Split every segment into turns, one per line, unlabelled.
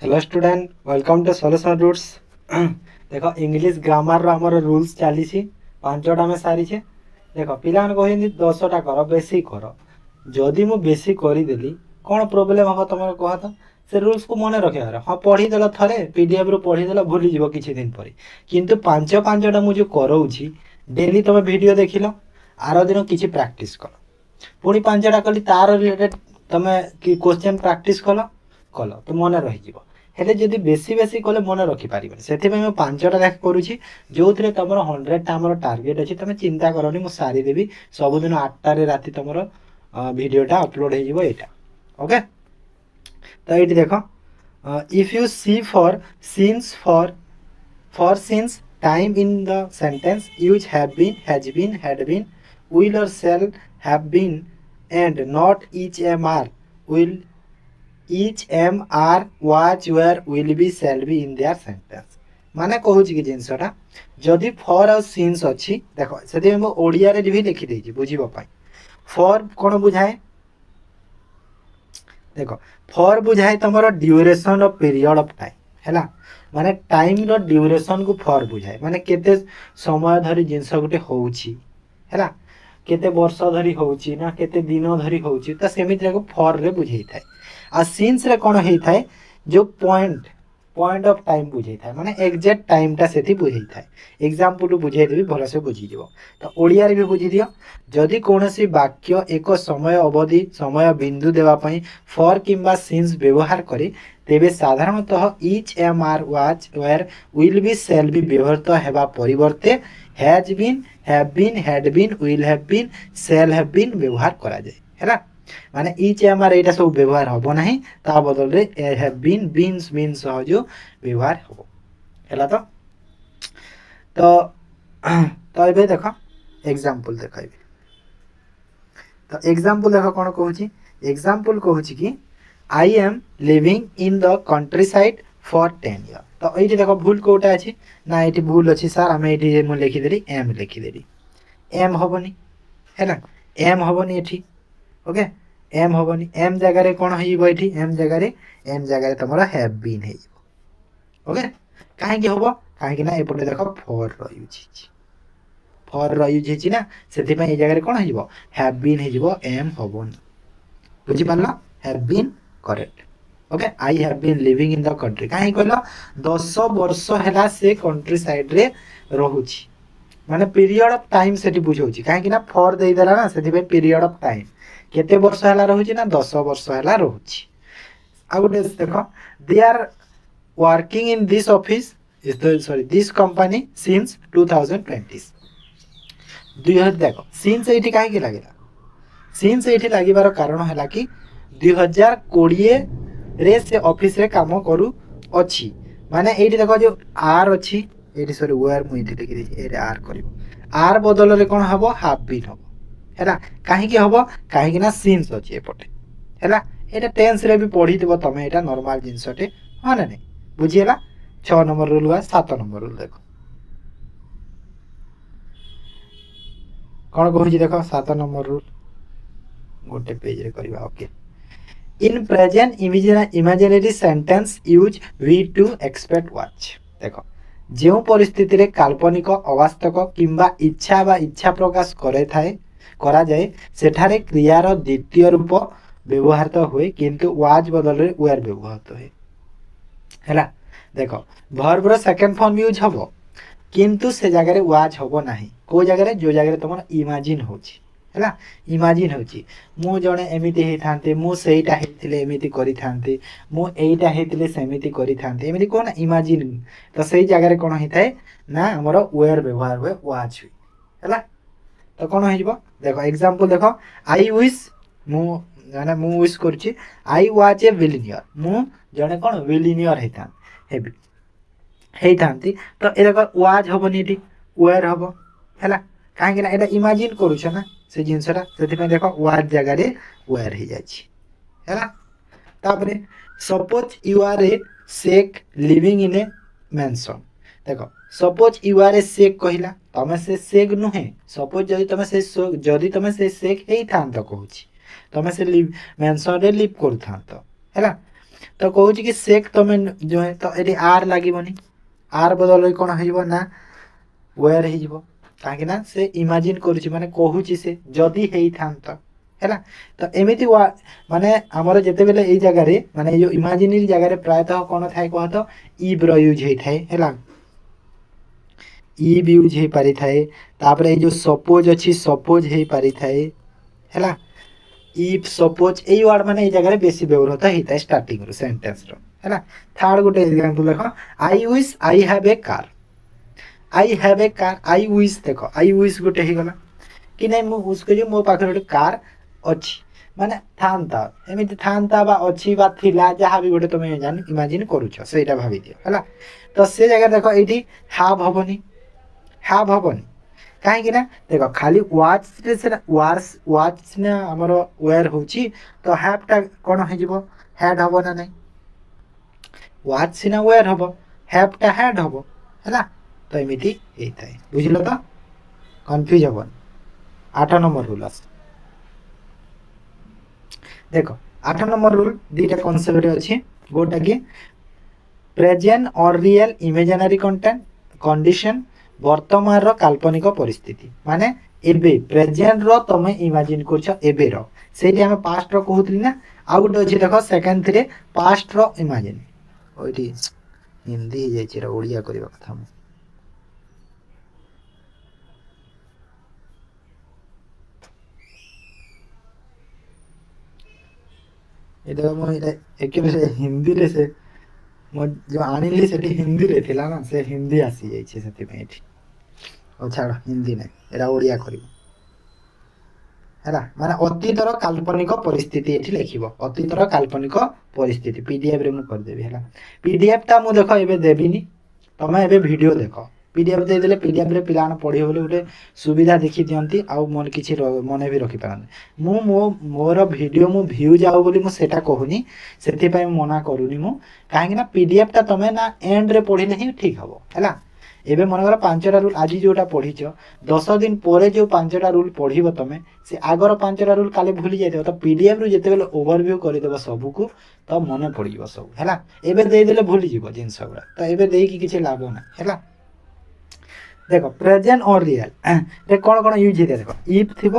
Hello student welcome to solution roots. देखो English grammar रो हमर रूल्स चली पांचटा में सारी देख पिला कहते 10टा कर बेसी कर जदि मु बेसी करदेली कौन प्रोब्लेम हम तुम कह तो से रूल्स को मन रखार हाँ पढ़ीदेल थे पीडीएफ रू पढ़ीदेल भूली जीव किसी दिन पर किंतु पांच पांचटा मुझे कराऊँगी डेली तुम वीडियो देख लो आर दिन किसी प्रैक्टिस कर पुणी पांचटा कली तार रिलेटेड तुम क्वेश्चन प्रैक्टिस कल कल तो मन रही हेले जदि बेसी बेसी कले मन रखिपार से पांचटा लेखा करुँची जो थे तुम 100टा आम टार्गेट अच्छी तुम चिंता करनी मुझे सारीदेवी सबुदिन 8टार राति तुम भिडटा अपलोड हो ओके। तो ये देख if you see for since for since time in the sentence use have been has been had been will और shall have been and not each am are will each am are was were will be shall be in their sentence माने कहूँ कि जिनसटा जदि for और scenes अच्छी देख से ओडिया रे भी लिखी देछि बुझीबा फॉर कौन बुझाए देख फॉर बुझाए तुमर duration of period of time हैला माने टाइम रो ड्यूरेशन को फॉर बुझाए माने केते समय धरी जिनस गोटे होउछि हैला केते वर्ष धरी होउछि ना केते दिन धरी होउछि त सेमिति को फॉर रे बुझाई थाए आ सीन्स रे कौन होता है जो पॉइंट ऑफ टाइम बुझे था माने एग्जैक्ट टाइमटा से बुझे था एग्जांपल बुझेदेवी भलसे बुझीज तो ओडिया रे भी बुझी दियो जदि कौन वाक्य एक समय अवधि समय बिंदु देवाई फॉर किंबा सीन्स व्यवहार करे तेबे साधारणतः each am are was were will be shall be व्यवहृत हेबा परिवर्ते has been have been had been will have been shall have been व्यवहार करा जाए हैला माने ईच एम आर एटा सब व्यवहार हबो नाही ता बदल रे हैव बीन बीन्स बीन सह जो व्यवहार हबो हैला तो तो एबे देखो एग्जांपल देखाइबे तो एग्जांपल देखो कोन कहूची एग्जांपल कहूची कि I am living in the country side for 10 year तो एठी देखो भूल कोटा अछि ना एठी भूल अछि सर हम एठी मु लिखि देली एम लिखि देली एम हबनी हैला एम हबनी एठी ओके एम हबनी एम जगह रे कोन होइबो एठी एम जगह रे तमरा हैव बीन हेइबो ओके काहे कि हबो काहे कि ना एपटे देखो फॉर रो यूज हेची ना सेति पय ए जगह रे कोन होइबो हैव बीन हेइबो एम हबनी बुझि पारला have been correct okay I have been living in the country काहे कहलो 10 वर्ष हैला से कंट्री साइड रे रहुची माने पीरियड ऑफ टाइम सेठी बुझौची काहे कि ना फॉर देई देला ना सेति पय पीरियड ऑफ टाइम केते वर्ष हैला रहुची ना 10 वर्ष हैला रहुची आ गुटे देखो they are working in this office sorry this company since 2020 देखो सिंस एठी काहे कि लागेला सिंस एठी लागिबार कारण हैला कि 2020 रे से ऑफिस रे काम करू अछि माने एठी देखो जो आर अछि एठी सॉरी वेयर मु एठी लिखि देछि एरे आर करिवो आर बदल रे कोन हबो हैव बीन हबो हैला काहे कि हबो काहे कि ना सिंस अछि एपटे हैला एटा टेंस रे भी पढी देबो तमे एटा नॉर्मल जिंसटे हां ना नै बुझियला 6 नंबर रूल वा 7 नंबर रूल देखो कोन कहू छी देखो 7 नंबर रूल गोटे पेज रे करबा okay in present imaginary sentence use we to expect watch देखो जो परिस्थिति रे काल्पनिक अवास्तव किंबा इच्छा बा इच्छा प्रकाश करे थाए करा जाए सेठारे क्रियार द्वितीय रूप व्यवहार हुए किंतु वाज बदल रे वेयर व्यवहार हुए हैला देखो वर्ब रो सेकंड फॉर्म यूज हबो किंतु से जगह रे वाज हबो नाही को जगह रे जो जगह रे तुम इमेजिन होची हैला इमेजिन होची मु जणे एमिति हे थांते मु सेइटा हेतिले एमिति करि थांते मु एइटा हेतिले सेमिति करि थांते एमिति कोन इमेजिन तो सेई जगह रे कोन हिताए ना हमरो वेयर व्यवहार हुए वाज हुई हैला तो कोन हेजिबो देखो एग्जांपल देखो आई विश मु जाने मु विश करछि आई वाज ए विलिनियर मु जणे कोन विलिनियर हेता हेबी हेइथांती तो ए देखो वाज हबनी एठी वेयर हबो हैला काहे कि ना एटा इमेजिन करूछ ना से जिनसरा सेति पे देखो वाज जगह रे वेयर हे जाछि हैला तापरे suppose you are a sheikh living in a mansion देखो suppose you are a sheikh कहिला तमे से शेख नुहे सपोज जदि तमे से शेख हेइ थांत कहूछि तमे से लिव मेंशन रे लिव कर थांत हैला तो कहूँ कि सेक तुम जो है तो ये आर लगे आर बदल कौन हो वेयर हो कहीं से इमेजिन करुच्ची माने कहूँ से जदि होता है तो एमती माने आमर जिते बेले ये जगार माने जो इमेजिनरी जगार प्रायतः कौन थाए कह तो इव यूज होता है इव यूज हो पारि थाए तापर ये जो सपोज अच्छी सपोज हो पारि थाए है इफ सपोज ये वर्ड माने ये जगह बेसी व्यवहृत होता है स्टार्टिंग रो सेंटेंस रो है थर्ड गोटे एग्जांपल देखो I wish I have a car I have a car I wish देखो आई विश गोटे हो गला कि नहीं मु विश करी मो पाखरे गोटे कार अच्छी माने थांता एमिति थांता बा अच्छी बा थिला जहाँ भी गोटे तुम जान इमेजिन करूछ सेटा भाबी दियो है तो से जगह देखो ये हैव हबनी कहीं देख खाली वाच ना आमर वेयर होची तो हैवटा कौन हो हैड हम ना नहीं वाच सीना वेयर हम हैवटा हैड हम है तो एमती होता है बुझल तो कन्फ्यूज हबन 8 नंबर रूल आस देख 8 नंबर रूल दीटा कनसेप्ट अच्छी गोटा कि प्रेजेंट और रियल इमेजिनरी कंटेंट कंडीशन वर्तमान रो काल्पनिक परिस्थिति माने एबे प्रेजेंट रो तमे इमेजिन करछ एबे रो सेठी हम पास्ट रो कहउतली ना आ गुटे अछि देखो सेकंड थ्री पास्ट रो इमेजिन ओइठी हिंदी ही जाइछि रो ओडिया करबा कथा हम ए देखो मो एक्चुअली हिंदी रे से मो जो आनिली सेठी हिंदी रे थिला ना से हिंदी आसी जाइछि सेति में एठी ओ छाड़ हिंदी नहीं एरा ओडिया करिबो है माने अतीतर काल्पनिक परिस्थिति ये लिख अतीतर काल्पनिक परिस्थिति पीडीएफ रे करदेवी है पीडीएफ टा मु देख ए देवी तुम ए वीडियो देख पीडीएफ देदेले पीडीएफ रे पिला पढ़े बोले गोटे सुविधा देखी दियंती आउ मन किछि मन भी रखि पारन मु मोर वीडियो मु व्यू जाऊ बोली मु सेटा कहूनी सेति पय मना करूनी मु काहे ना पीडीएफ टा तमे ना एंड रे पढ़िले ही ठीक हबो हैला एबे मनकर 5टा रूल आज जोटा पढ़ीच 10 दिन पर जो 5टा रूल पढ़ब तुम से आगर 5टा रूल काले भूली जाए तो पीडीएफ रु जिते बेले ओवरव्यू करदेव सबको तो मन पड़ सब है एबे देदेले भूली जीव जिनस गुड़ा तो एबे देकी किछि लाभ ना है देख प्रेजेंट और रियल रे कौन कौन यूज होता देख इफ थी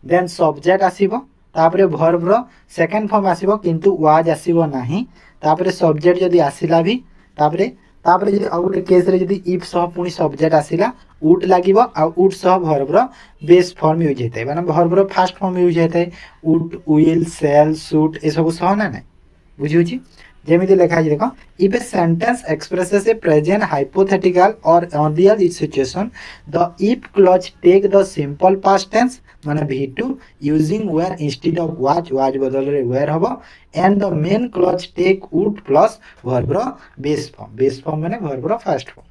देन सब्जेक्ट आसीबो तापरे वर्ब रो सेकंड फॉर्म आसीबो किंतु वाज आसीबो नाही तापरे सब्जेक्ट जदी आसीला भी तापरे तापरे जदी आ गोटे केस रे जदी इफ सह पुनी सब्जेक्ट आसीला वुड लागिबो आ वुड सह वर्ब रो बेस फॉर्म यूज होता है माने वर्ब रो फर्स्ट फॉर्म यूज होता है वुड विल सेल शुड ए सब सह ना नै बुझिउची जेमिति लिखा है देखो if a sentence expresses a present hypothetical और real situation the if clause take the simple past tense माने V2 using were instead of was बदल रे वेयर हबो and the main clause take would plus verb रो base form माने verb रो first form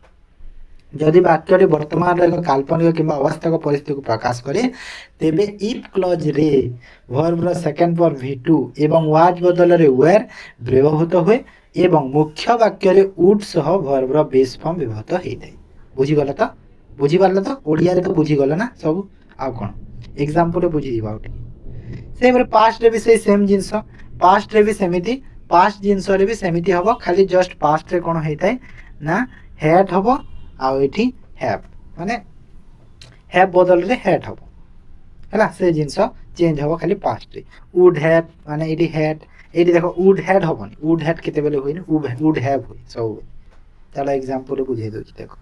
जदि वाक्य वर्तमान एक काल्पनिक कि अवस्था परिस्थिति को प्रकाश करे तेबे इफ क्लॉज रे वर्ब रो सेकंड फॉर्म V2 एवं वाज बदल रे वेयर व्यवहृत हुए एवं मुख्य वाक्य रे वुड सह वर्ब रो बेस फॉर्म व्यवहृत होइतै बुझी गला तो बुझी पारला तो ओडिया रे तो बुझी गला ना सब आ कोन एग्जांपल रे बुझी दिबा उठी से रे पास्ट रे भी से सेम जिंस पास्ट रे भी सेमिति पास्ट जिंस रे भी सेमिति हबो खाली जस्ट पास्ट रे कोन होइतै ना हैड हबो आउ एठी हैव माने हैव बदल रे हैड हबो हैला से जिंस चेंज हबो खाली पास्ट रे वुड हैव माने एठी हैड एठी देखो वुड हैड हबोनी वुड हैड केते बेले होइनी वुड हैव होई सब चलो एग्जांपल बुझे दोछि देखो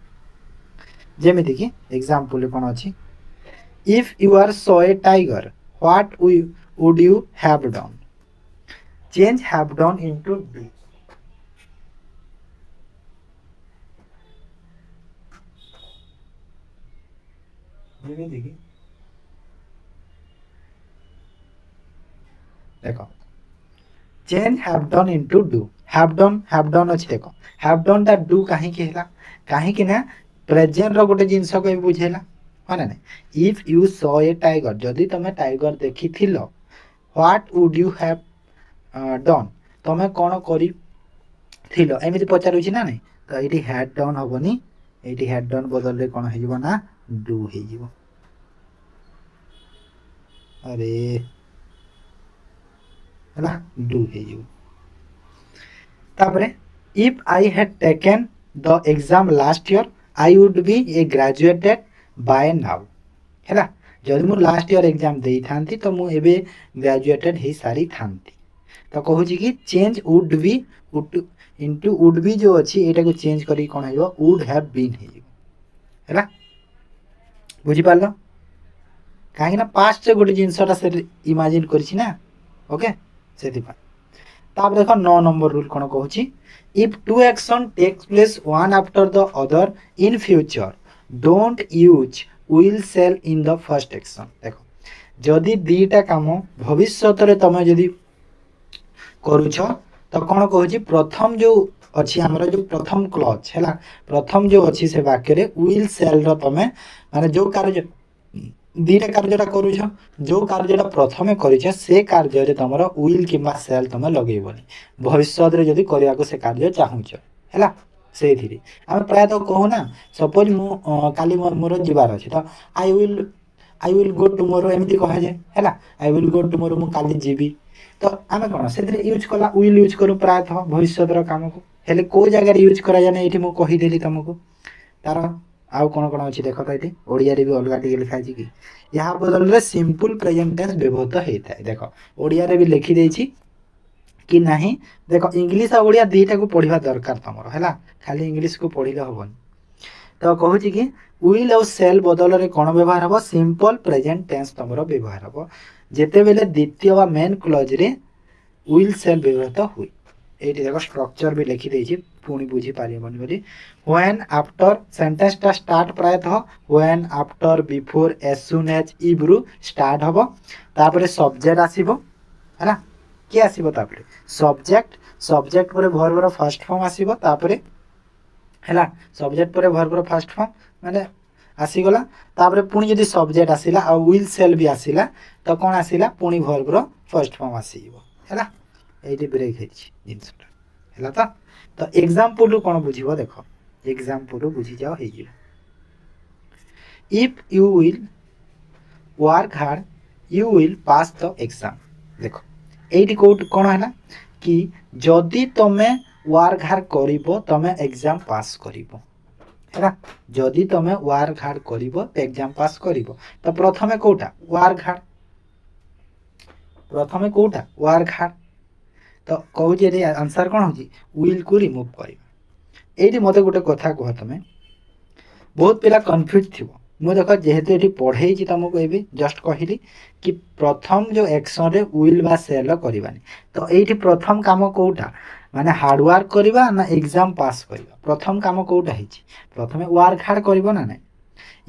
जेमिति कि एग्जांपल रे कोन अछि if you are saw a tiger what would you have done change have done into do देखो change have done into do have done अछि देखो हैव डन दा डू काहे के हला काहे कि ना प्रेजेंट रो गोटे जिंस को बुझेला माने ना if you saw a tiger जदी तमे टाइगर देखिथिलो what would you have done तमे कोन करी थिलो एमिति पचारुछि ना नै तो एठी हैड डन होबनी एठी हैड डन बदल रे कोन हेजिबो ना डू हेजिबो अरे है डू हेजिबो तापरे if I had taken the exam last year I would be a graduated by now हैला जदि मु लास्ट ईयर एग्जाम देई थांती तो मु एबे ग्रेजुएटेड हे सारी थांती तो कहूँ कि change would be into would be जो अच्छी एटा को चेंज करी कोन हेबो वुड हैव बीन हैला बुझी पारलो कहीं पास्ट गोटे जिनसटा से इमेजिन करछि ना ओके से तापर देख 9 नंबर रूल कौन कहूँ if two action takes place one after the other in future don't use will shall in the first action देख जदि दीटा काम भविष्य में तुम जदि करुछ तो कौन कहूँ प्रथम जो अच्छी आमर जो प्रथम क्लज है प्रथम जो अच्छी से वाक्य विल सेल रमें माने जो कार्य दीटा कार्यटा करुछ जो कार्यटा प्रथमे करिछ से कार्य तुम विल कि सेल तुम लगेबनी भविष्य जदि करने से कार्य चाहूच है से आम प्रायः कहूना सपोज मु काली मोर जीवार अच्छे तो आई विल गो टुमोरो एमती कह जाए है आई विल गो टुमोरो मु काली जीवी तो आम कौन से यूज कला विल यूज करूँ प्रायः भविष्य काम को हेले को जगह यूज करा जाए ये मुझे तुमको तार आउ कौन कौन अच्छी देख तो ये ओडिया भी अलग टे लिखाई कि यहाँ बदल में सिंपल प्रेजेंट टेंस व्यवहृत होता है देख ओडिया भी लिखिदे कि नहीं देख इंग्लिश और ओडिया दीटा को पढ़ा दरकार तुम है खाली इंग्लिश को पढ़ले हेनी तो कहूँ कि विल और सेल बदल में कौन व्यवहार हम सिंपल प्रेजेंट टेंस तुम व्यवहार हम जिते बेले द्वितीय व मेन क्लज रे विल सेल व्यवहृत हुए ये देख स्ट्रक्चर भी लिखिदे पुणी बुझी पारे व्हेन आफ्टर सेंटेंसटा स्टार्ट प्रायः when after before as soon as if रु स्टार्ट हम तापर सब्जेक्ट आसीबो है ना किए आसीबो तापर सब्जेक्ट सब्जेक्ट पर वर्बर फर्स्ट फॉर्म आसीबो तापर है सब्जेक्ट पर वर्बर फर्स्ट फॉर्म माने आसीगला तापर पुणी जदि सब्जेक्ट आसिला आ विल सेल भी आसिला तो कौन आसिला पुणी वर्बर फर्स्ट फॉर्म आसीबो है ये ब्रेक है जिनसटा है तो एग्जांपल रु कौन बुझ देख एग्जांपल रु बुझी जाओ हो if you will work hard you will pass the exam देख ये कौन है कि जदि तुमे वर्क हार्ड करिबो तुमे एग्जाम पास करिबो है जदि तुमे वर्क हार्ड करिबो तो एग्जाम पास करिबो तो प्रथमे कोटा वर्क हार्ड प्रथमे कोटा वर्क हार्ड तो कहूँ ये आंसर कौन हो विल को रिमूव कर ये मत गोटे कथा कह तुम्हें बहुत पिला कन्फ्यूज थी मुझे देख जेहेतु ये पढ़े तुमको ये जस्ट कहली कि प्रथम जो एक्शन रे विल बा सेल करवानी तो ये प्रथम काम कौटा माने हार्डवर्क करवा ना एग्जाम पास करवा प्रथम काम कौटा है प्रथम वर्क हार्ड कर ना ना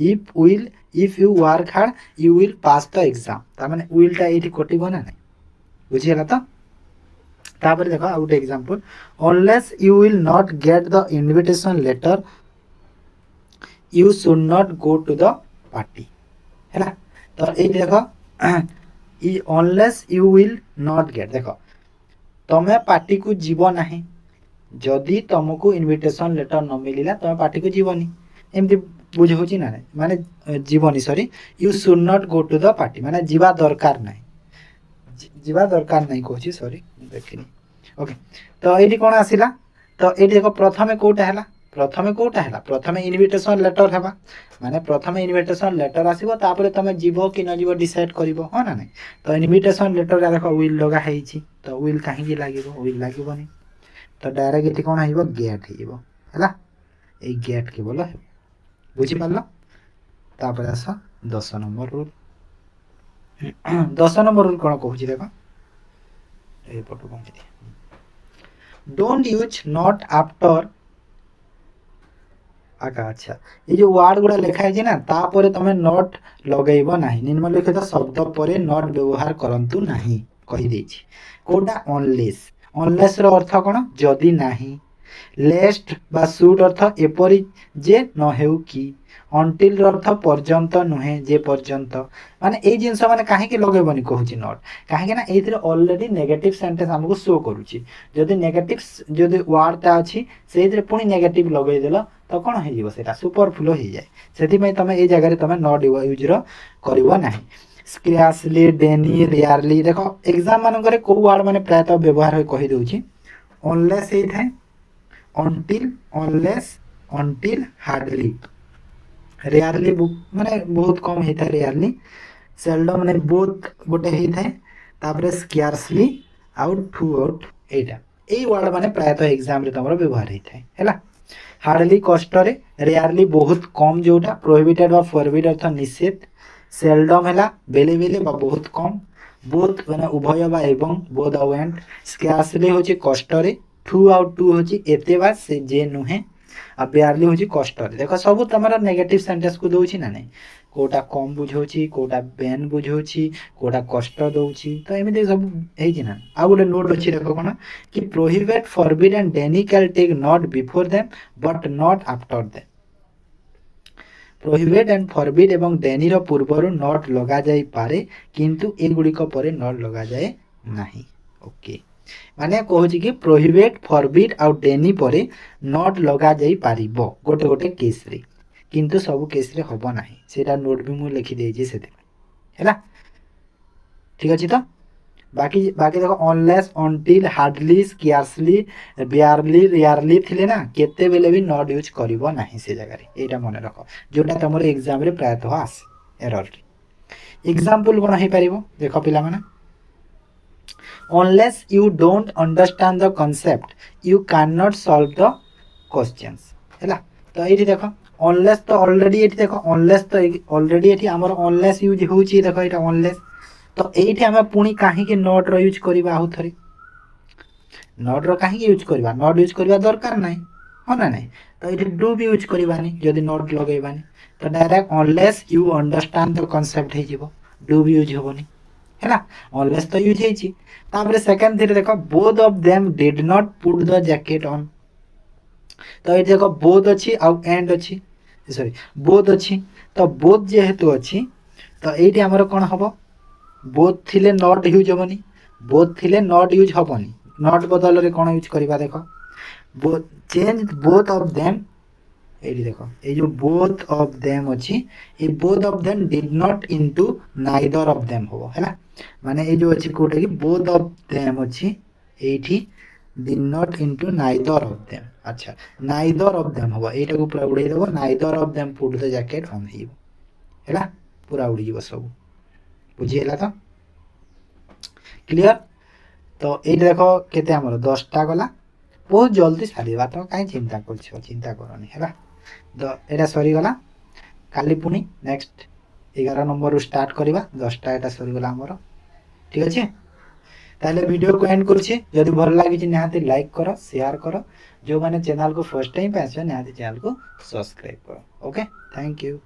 if you work hard you will pass the exam तार विलटा ये कटब ना ना बुझीगला तो तापर देख out example unless you will not get the invitation letter you should not go to the party है तो ये देख unless you will not get देख तुम्हें पार्टी को जीव ना जदि तुमको इनविटेशन लेटर न मिलला तुम्हें पार्टी को जीवनी एमती बुझे ना माने जीवनी sorry you should not go to the party माने जीवा दरकार ना जीवा दरकार नहीं कहूँ सॉरी देखनी ओके तो ये कौन आसला तो ये देख प्रथमे कौटा है प्रथमे इनविटेशन लेटर है माने प्रथमे इनविटेशन लेटर आसो तापर तुम जीव कि न जीव डिसाइड कर हाँ ना नहीं तो इनविटेशन लेटर देख विल लगा है तो विल कहीं लगे विल लगनी तो डायरेक्ट ये कौन हो गेट है गेट केवल बुझीपार तापर आस 10 नंबर रूल 10 नंबर रूल कौन कहूँ देख ये पटो पहुँच डोंट यूज नॉट आफ्टर अच्छा ये जो वर्ड गुड़ा लिखाई है ना तापर तुम नॉट लगेब ना निम्नलिखित शब्द पर नॉट व्यवहार करंतु नहीं कही कौटा अनलेस अनलेस रो अर्थ कौन जदि नहीं लेस्ट बा शुड अर्थ एपरी जे न हेउ कि अंटिल अर्थ पर्यंत नुहे जे पर्यंत माने ए जिनस माने कहीं लगेबनी कहूँ नॉट कहीं ना ये ऑलरेडी नेगेटिव सेंटेंस हमको शो करुच्ची जदि नेगेटिव जदि वर्डटा अच्छी से पुणी नेगेटिव लगेदेल तो कौन हो सुपरफ्लो हो जाए से तुम ये जगह तुम नॉट यूज करना स्क्रैचली डेनी रेयरली देख एग्जाम मानक कौ वर्ड मैंने प्रायतः व्यवहार कहीदे अनलेस हे थाए until unless until hardly rarely माने बहुत कम हे थाए रेयरली सेल्डम माने बोथ गोटे हे थाए तापर scarcely out to out Etah AE word माने प्रायतः एग्जाम रे तमरो व्यवहार हे थाए हैला हार्डली कष्ट रे रेयरली बहुत कम जोटा प्रोहिबिटेड बा फॉरबिड अर्थ निषेध सेल्डम हैला बेले बेले बा बहुत कम बोथ माने उभय बा एवं बोथ आउ एंड स्कार्सली होची कष्ट रे थ्रू आउट टू होची एते बा से जे नुहे आ बेयरली होची कष्ट रे देखो सब तमरा नेगेटिव सेंटेंस को दोची ना नहीं कोटा कम बुझौची कोटा बेन बुझौची कोटा कष्ट दउची तो एमिते सब हे जी ना आ गोटे नोट अछि देखो कोन कि prohibit forbid and deny can take not before them but not after them prohibit and forbid एवं डेनी रो पूर्वरु नॉट लगा जाई पारे किंतु ए गुडी को परे नॉट लगा जाए नाही ओके माने कहूची कि प्रोहिबिट फॉरबिड आ डेनी परे नॉट लगा जाई पारिबो गोटे गोटे केस रे किंतु सब केस रे हबो नाही सेटा नोट भी मु लिखि देई जे सेते हैला ठीक अछि तो बाकी बाकी देखो unless until hardly scarcely बेयरली rarely थिले ना केते बेले भी नॉट यूज करिवो नाही से जगह रे एटा मन रखो जोटा तमरो एग्जाम रे प्रायतः आसे एरर रे एग्जांपल कोन हे परिबो देखो पिला माने unless you don't understand the concept you cannot solve the questions हैला तो एठी देखो unless तो ऑलरेडी एठी देखो unless तो ऑलरेडी एठी हमर unless यूज होची देखो एटा unless तो एठी हम पुनी काहे के नॉट रो यूज करबा आउ थरे नॉट रो काहे के यूज करबा नॉट यूज करबा दरकार नाही हो ना नहीं तो एठी डू भी यूज करबानी जदी नॉट लगेबानी तो direct unless you understand the concept हे जीवो डू भी यूज होबनी हैला unless तो यूज हेची तापर सेकंड थिरे देखो both of them did not put the jacket on तो ए देखो बोथ अछि आ एंड अछि सॉरी बोथ अछि तो बोथ जे हेतु अछि तो एठी हमर कोन हबो बोथ थिले नॉट यूज होबनी बोथ थिले नॉट यूज होबनी नॉट बदल रे कोन यूज करबा देखो both change both of them एठी देखो ए जो बोथ ऑफ देम अछि ए both of them did not into neither of them होबो हैला माने ए जो अछि कोटे कि बोथ ऑफ देम अछि एठी did not into neither of them अच्छा नाइदर ऑफ देम होबो एटा को पूरा उड़ै देबो neither of them put the jacket on हिबो हैला पूरा उड़ी जीवो सब बुझी हैला तो क्लियर तो ए देखो केते हमर 10 टा गला बहुत जल्दी सारीबा तो काई चिंता करछो चिंता करनी हैला तो एटा सरी गला काली पुनी नेक्स्ट 11 नंबर रो स्टार्ट करिबा 10 टा एटा सरी गला हमर ठीक अछि ताले वीडियो को एंड करछि जदि भल लागि छि निहाती लाइक करो शेयर करो जो माने चैनल को फर्स्ट टाइम पे आछो निहाती चैनल को सब्सक्राइब करो ओके थैंक यू।